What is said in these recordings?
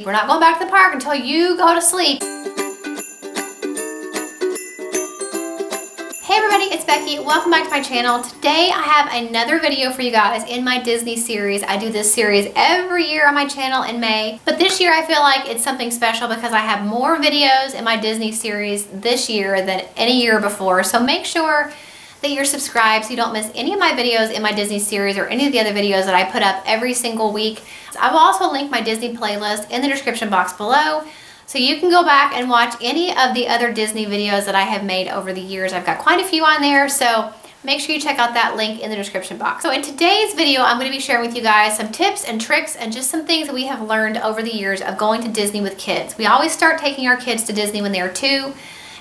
We're not going back to the park until you go to sleep. Hey everybody, it's Becky. Welcome back to my channel. Today I have another video for you guys in my Disney series. I do this series every year on my channel in May, but this year I feel like it's something special because I have more videos in my Disney series this year than any year before. So make sure that you're subscribed so you don't miss any of my videos in my Disney series or any of the other videos that I put up every single week. I will also link my Disney playlist in the description box below so you can go back and watch any of the other Disney videos that I have made over the years. I've got quite a few on there, so make sure you check out that link in the description box. So in today's video, I'm going to be sharing with you guys some tips and tricks and just some things that we have learned over the years of going to Disney with kids. We always start taking our kids to Disney when they are 2.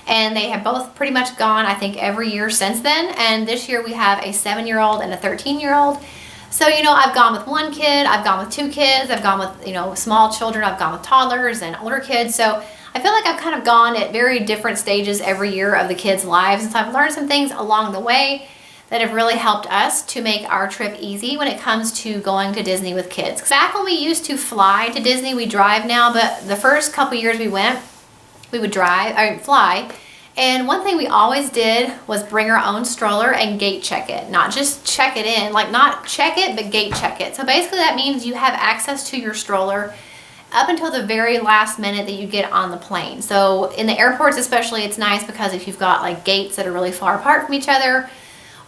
And they have both pretty much gone, I think, every year since then. And this year we have a 7-year-old and a 13-year-old. So, you know, I've gone with one kid, I've gone with 2 kids, I've gone with, you know, small children, I've gone with toddlers and older kids. So I feel like I've kind of gone at very different stages every year of the kids' lives. And so I've learned some things along the way that have really helped us to make our trip easy when it comes to going to Disney with kids. Back when we used to fly to Disney, we drive now, but the first couple years we went, we would fly. And one thing we always did was bring our own stroller and gate check it. Not just check it in, like not check it, but gate check it. So basically that means you have access to your stroller up until the very last minute that you get on the plane. So in the airports especially, it's nice because if you've got like gates that are really far apart from each other,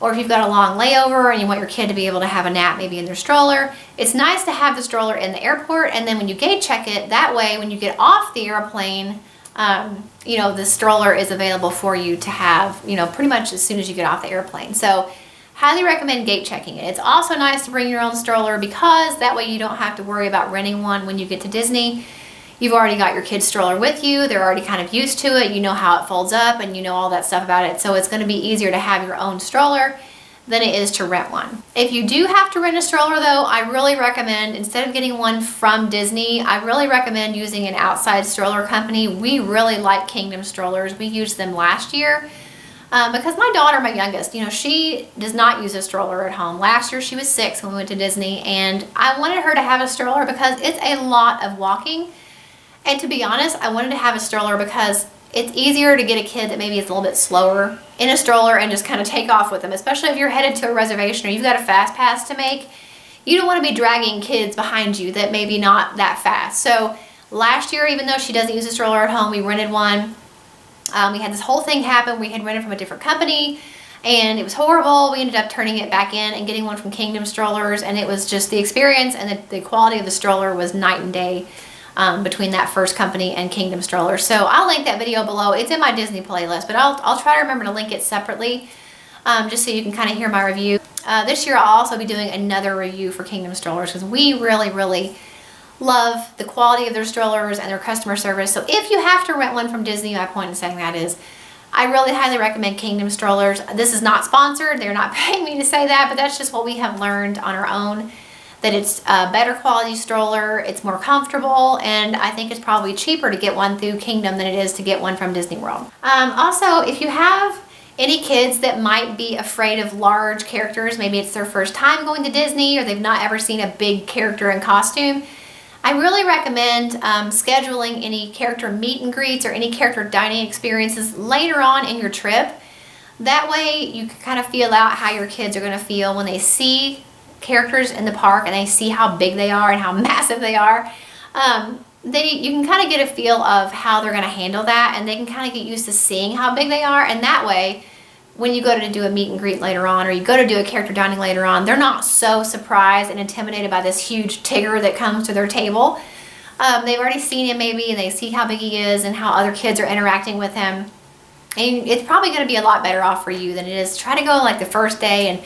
or if you've got a long layover and you want your kid to be able to have a nap maybe in their stroller, it's nice to have the stroller in the airport, and then when you gate check it, that way when you get off the airplane, you know, the stroller is available for you to have, you know, pretty much as soon as you get off the airplane. So highly recommend gate checking it. It's also nice to bring your own stroller because that way you don't have to worry about renting one when you get to Disney. You've already got your kid's stroller with you. They're already kind of used to it. You know how it folds up and you know all that stuff about it. So it's going to be easier to have your own stroller than it is to rent one. If you do have to rent a stroller though, I really recommend, instead of getting one from Disney, I really recommend using an outside stroller company. We really like Kingdom strollers. We used them last year because my daughter, my youngest, you know, she does not use a stroller at home. Last year she was 6 when we went to Disney, and I wanted her to have a stroller because it's a lot of walking. And to be honest, I wanted to have a stroller because it's easier to get a kid that maybe is a little bit slower in a stroller and just kind of take off with them, especially if you're headed to a reservation or you've got a fast pass to make. You don't want to be dragging kids behind you that maybe not that fast. So last year, even though she doesn't use a stroller at home, we rented one. We had this whole thing happen. We had rented from a different company and it was horrible. We ended up turning it back in and getting one from Kingdom strollers, and it was just the experience and the quality of the stroller was night and day. Between that first company and Kingdom stroller. So I'll link that video below. It's in my Disney playlist, but I'll try to remember to link it separately just so you can kind of hear my review. This year I'll also be doing another review for Kingdom strollers because we really love the quality of their strollers and their customer service. So if you have to rent one from Disney, my point in saying that is I really highly recommend Kingdom strollers. This is not sponsored. They're not paying me to say that, but that's just what we have learned on our own. That it's a better quality stroller, it's more comfortable, and I think it's probably cheaper to get one through Kingdom than it is to get one from Disney World. Also, if you have any kids that might be afraid of large characters, maybe it's their first time going to Disney or they've not ever seen a big character in costume, I really recommend scheduling any character meet and greets or any character dining experiences later on in your trip. That way you can kind of feel out how your kids are going to feel when they see characters in the park and they see how big they are and how massive they are. You can kind of get a feel of how they're going to handle that, and they can kind of get used to seeing how big they are, and that way when you go to do a meet and greet later on or you go to do a character dining later on, they're not so surprised and intimidated by this huge Tigger that comes to their table. They've already seen him maybe, and they see how big he is and how other kids are interacting with him, and it's probably going to be a lot better off for you than it is to try to go like the first day and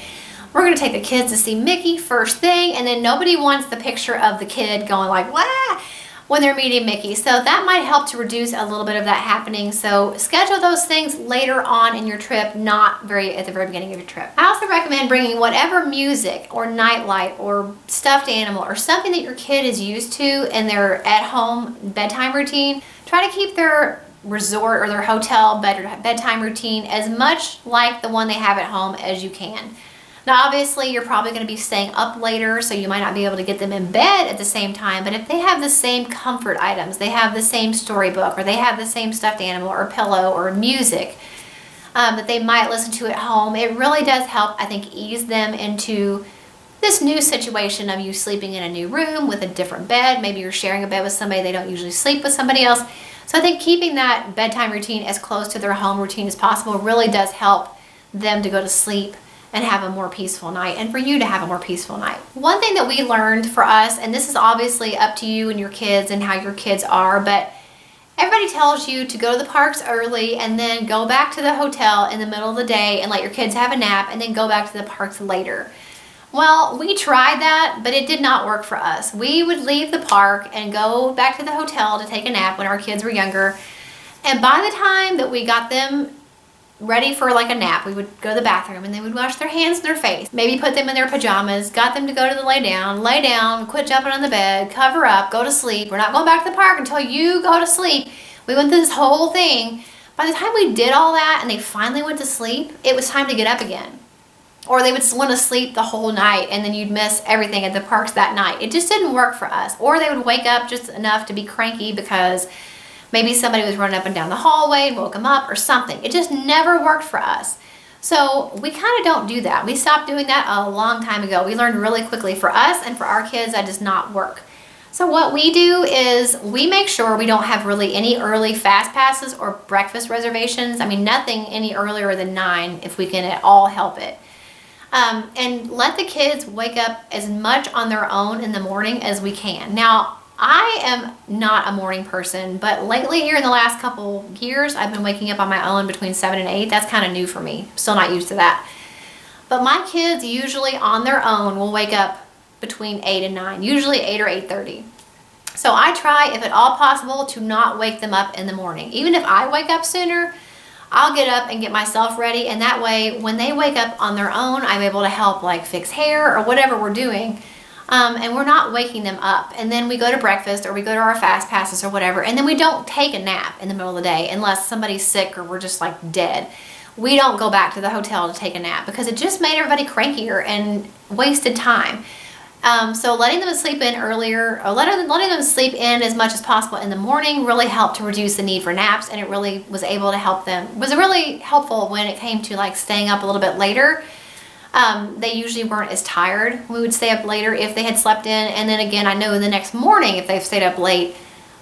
we're going to take the kids to see Mickey first thing, and then nobody wants the picture of the kid going like, wah, when they're meeting Mickey. So that might help to reduce a little bit of that happening. So schedule those things later on in your trip, not at the very beginning of your trip. I also recommend bringing whatever music or nightlight or stuffed animal or something that your kid is used to in their at-home bedtime routine. Try to keep their resort or their hotel bedtime routine as much like the one they have at home as you can. Now, obviously, you're probably going to be staying up later, so you might not be able to get them in bed at the same time. But if they have the same comfort items, they have the same storybook, or they have the same stuffed animal or pillow or music that they might listen to at home, it really does help, I think, ease them into this new situation of you sleeping in a new room with a different bed. Maybe you're sharing a bed with somebody, they don't usually sleep with somebody else. So I think keeping that bedtime routine as close to their home routine as possible really does help them to go to sleep and have a more peaceful night, and for you to have a more peaceful night. One thing that we learned for us, and this is obviously up to you and your kids and how your kids are, but everybody tells you to go to the parks early and then go back to the hotel in the middle of the day and let your kids have a nap and then go back to the parks later. Well, we tried that, but it did not work for us. We would leave the park and go back to the hotel to take a nap when our kids were younger, and by the time that we got them ready for like a nap, we would go to the bathroom and they would wash their hands and their face, maybe put them in their pajamas, got them to go to the lay down, quit jumping on the bed, cover up, go to sleep. We're not going back to the park until you go to sleep. We went through this whole thing. By the time we did all that and they finally went to sleep, it was time to get up again. Or they would want to sleep the whole night and then you'd miss everything at the parks that night. It just didn't work for us. Or they would wake up just enough to be cranky because maybe somebody was running up and down the hallway and woke them up or something. It just never worked for us. So we kind of don't do that. We stopped doing that a long time ago. We learned really quickly for us and for our kids that does not work. So what we do is we make sure we don't have really any early fast passes or breakfast reservations. I mean, nothing any earlier than 9 if we can at all help it. And let the kids wake up as much on their own in the morning as we can. Now, I am not a morning person, but lately here in the last couple years, I've been waking up on my own between 7 and 8. That's kind of new for me. Still not used to that. But my kids usually on their own will wake up between 8 and 9, usually 8 or 8:30. So I try, if at all possible, to not wake them up in the morning. Even if I wake up sooner, I'll get up and get myself ready, and that way when they wake up on their own, I'm able to help like fix hair or whatever we're doing. And we're not waking them up. And then we go to breakfast or we go to our fast passes or whatever, and then we don't take a nap in the middle of the day unless somebody's sick or we're just like dead. We don't go back to the hotel to take a nap because it just made everybody crankier and wasted time. So letting them sleep in earlier, or letting them sleep in as much as possible in the morning really helped to reduce the need for naps, and it really was able to help them. Was really helpful when it came to like staying up a little bit later. They usually weren't as tired. We would stay up later if they had slept in, and then again, I know the next morning if they've stayed up late,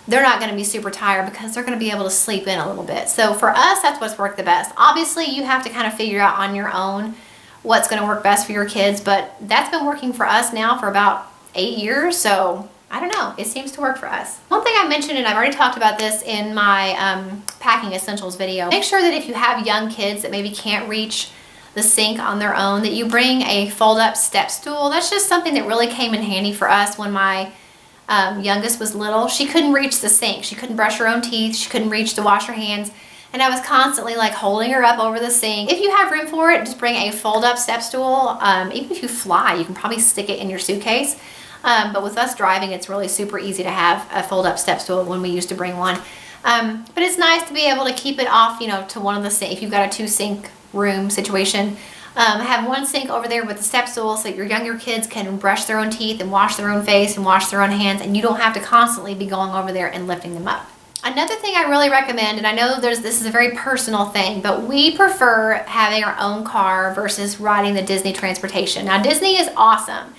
they're not going to be super tired because they're going to be able to sleep in a little bit. So for us, that's what's worked the best. Obviously, you have to kind of figure out on your own what's going to work best for your kids, but that's been working for us now for about 8 years, so I don't know, it seems to work for us. One thing I mentioned, and I've already talked about this in my packing essentials video, make sure that if you have young kids that maybe can't reach the sink on their own, that you bring a fold-up step stool. That's just something that really came in handy for us when my youngest was little. She couldn't reach the sink. She couldn't brush her own teeth. She couldn't reach to wash her hands. And I was constantly like holding her up over the sink. If you have room for it, just bring a fold-up step stool. Even if you fly, you can probably stick it in your suitcase. But with us driving, it's really super easy to have a fold-up step stool when we used to bring one. But it's nice to be able to keep it off, you know, to one of the sinks. If you've got a 2-sink room situation, have one sink over there with the step stool so that your younger kids can brush their own teeth and wash their own face and wash their own hands, and you don't have to constantly be going over there and lifting them up. Another thing I really recommend, and I know this is a very personal thing, but we prefer having our own car versus riding the Disney transportation. Now, Disney is awesome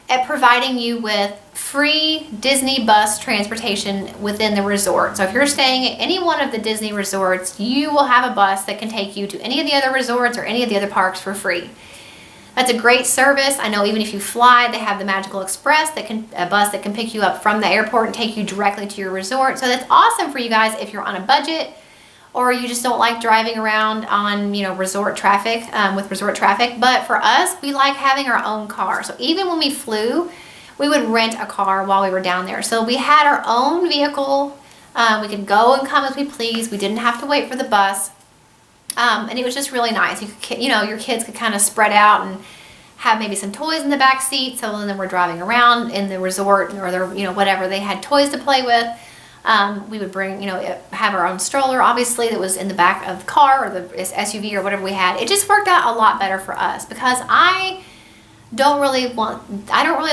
at providing you with free Disney bus transportation within the resort. So if you're staying at any one of the Disney resorts, you will have a bus that can take you to any of the other resorts or any of the other parks for free. That's a great service. I know even if you fly, they have the Magical Express, a bus that can pick you up from the airport and take you directly to your resort. So that's awesome for you guys if you're on a budget or you just don't like driving around on, you know, resort traffic, with resort traffic. But for us, we like having our own car. So even when we flew, we would rent a car while we were down there. So we had our own vehicle. We could go and come as we please. We didn't have to wait for the bus. And it was just really nice. You know, your kids could kind of spread out and have maybe some toys in the back seat. So then we're driving around in the resort or they're, you know, whatever. They had toys to play with. We would bring, have our own stroller, obviously, that was in the back of the car or the SUV or whatever we had. It just worked out a lot better for us because I don't really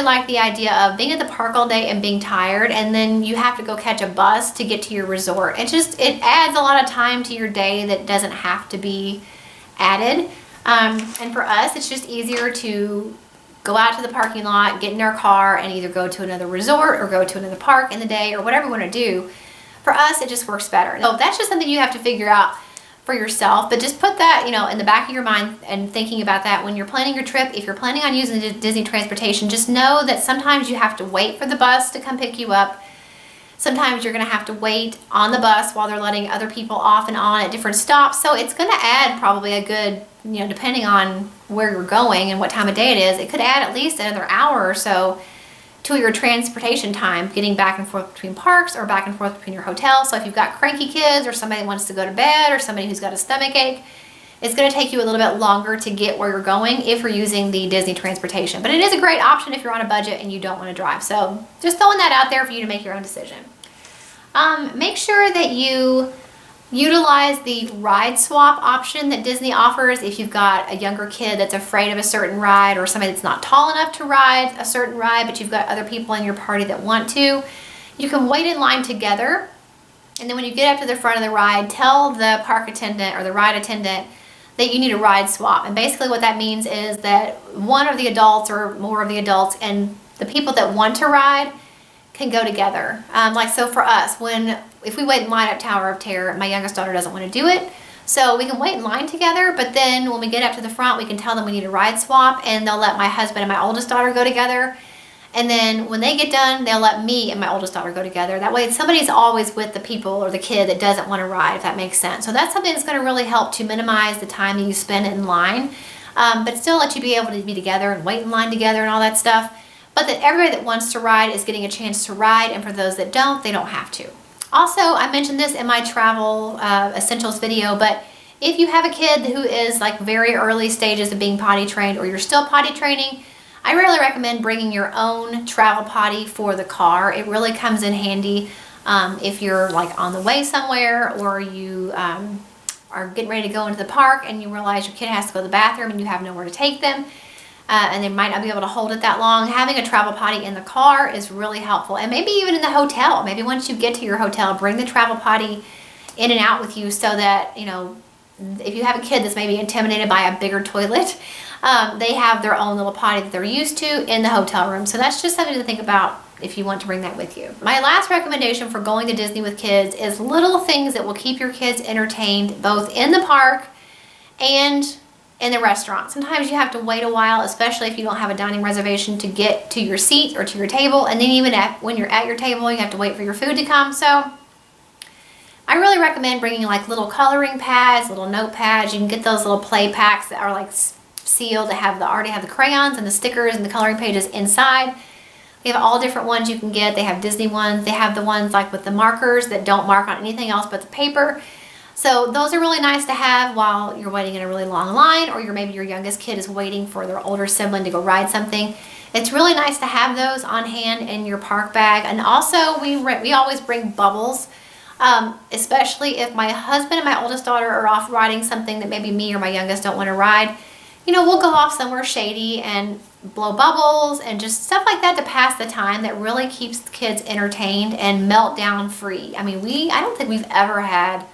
like the idea of being at the park all day and being tired and then you have to go catch a bus to get to your resort. It adds a lot of time to your day that doesn't have to be added. And for us, it's just easier to go out to the parking lot, get in our car, and either go to another resort or go to another park in the day or whatever we want to do. For us, it just works better. So that's just something you have to figure out for yourself, but just put that, in the back of your mind and thinking about that when you're planning your trip. If you're planning on using Disney transportation, just know that sometimes you have to wait for the bus to come pick you up. Sometimes you're going to have to wait on the bus while they're letting other people off and on at different stops. So it's going to add probably a good, depending on where you're going and what time of day it is, it could add at least another hour or so to your transportation time, getting back and forth between parks or back and forth between your hotel. So if you've got cranky kids or somebody that wants to go to bed or somebody who's got a stomach ache, it's going to take you a little bit longer to get where you're going if you're using the Disney transportation. But it is a great option if you're on a budget and you don't want to drive. So just throwing that out there for you to make your own decision. Make sure that you utilize the ride swap option that Disney offers if you've got a younger kid that's afraid of a certain ride or somebody that's not tall enough to ride a certain ride, but you've got other people in your party that want to. You can wait in line together, and then when you get up to the front of the ride, tell the park attendant or the ride attendant that you need a ride swap. And basically what that means is that one of the adults or more of the adults and the people that want to ride can go together. So for us, if we wait in line at Tower of Terror, my youngest daughter doesn't want to do it. So we can wait in line together, but then when we get up to the front, we can tell them we need a ride swap, and they'll let my husband and my oldest daughter go together. And then when they get done, they'll let me and my oldest daughter go together. That way somebody's always with the people or the kid that doesn't want to ride, if that makes sense. So that's something that's going to really help to minimize the time that you spend in line, but still let you be able to be together and wait in line together and all that stuff. But that everybody that wants to ride is getting a chance to ride, and for those that don't, they don't have to. Also, I mentioned this in my travel essentials video, but if you have a kid who is like very early stages of being potty trained or you're still potty training, I really recommend bringing your own travel potty for the car. It really comes in handy if you're like on the way somewhere or you are getting ready to go into the park and you realize your kid has to go to the bathroom and you have nowhere to take them. And they might not be able to hold it that long. Having a travel potty in the car is really helpful. And maybe even in the hotel. Maybe once you get to your hotel, bring the travel potty in and out with you so that, if you have a kid that's maybe intimidated by a bigger toilet, they have their own little potty that they're used to in the hotel room. So that's just something to think about if you want to bring that with you. My last recommendation for going to Disney with kids is little things that will keep your kids entertained both in the park and in the restaurant. Sometimes you have to wait a while, especially if you don't have a dining reservation, to get to your seat or to your table. And then even when you're at your table, you have to wait for your food to come. So I really recommend bringing like little coloring pads, little notepads. You can get those little play packs that are like sealed that already have the crayons and the stickers and the coloring pages inside. They have all different ones you can get. They have Disney ones. They have the ones like with the markers that don't mark on anything else but the paper. So those are really nice to have while you're waiting in a really long line, or maybe your youngest kid is waiting for their older sibling to go ride something. It's really nice to have those on hand in your park bag. And also we always bring bubbles, especially if my husband and my oldest daughter are off riding something that maybe me or my youngest don't want to ride. We'll go off somewhere shady and blow bubbles and just stuff like that to pass the time that really keeps the kids entertained and meltdown free. I don't think we've ever had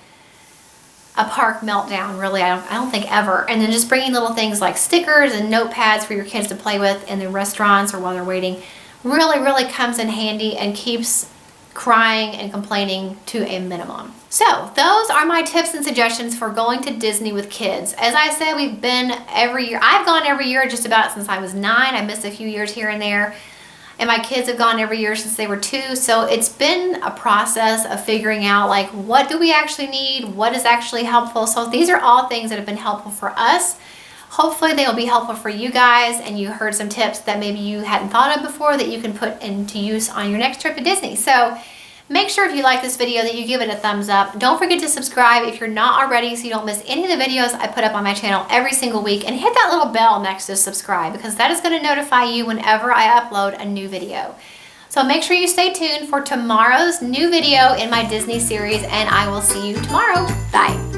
a park meltdown, really. I don't think ever. And then just bringing little things like stickers and notepads for your kids to play with in the restaurants or while they're waiting really comes in handy and keeps crying and complaining to a minimum. So those are my tips and suggestions for going to Disney with kids. As I said, we've been every year. I've gone every year just about since I was 9. I missed a few years here and there. And my kids have gone every year since they were 2. So it's been a process of figuring out like, what do we actually need? What is actually helpful? So these are all things that have been helpful for us. Hopefully they will be helpful for you guys, and you heard some tips that maybe you hadn't thought of before that you can put into use on your next trip to Disney. So make sure if you like this video that you give it a thumbs up. Don't forget to subscribe if you're not already so you don't miss any of the videos I put up on my channel every single week, and hit that little bell next to subscribe because that is going to notify you whenever I upload a new video. So make sure you stay tuned for tomorrow's new video in my Disney series, and I will see you tomorrow. Bye.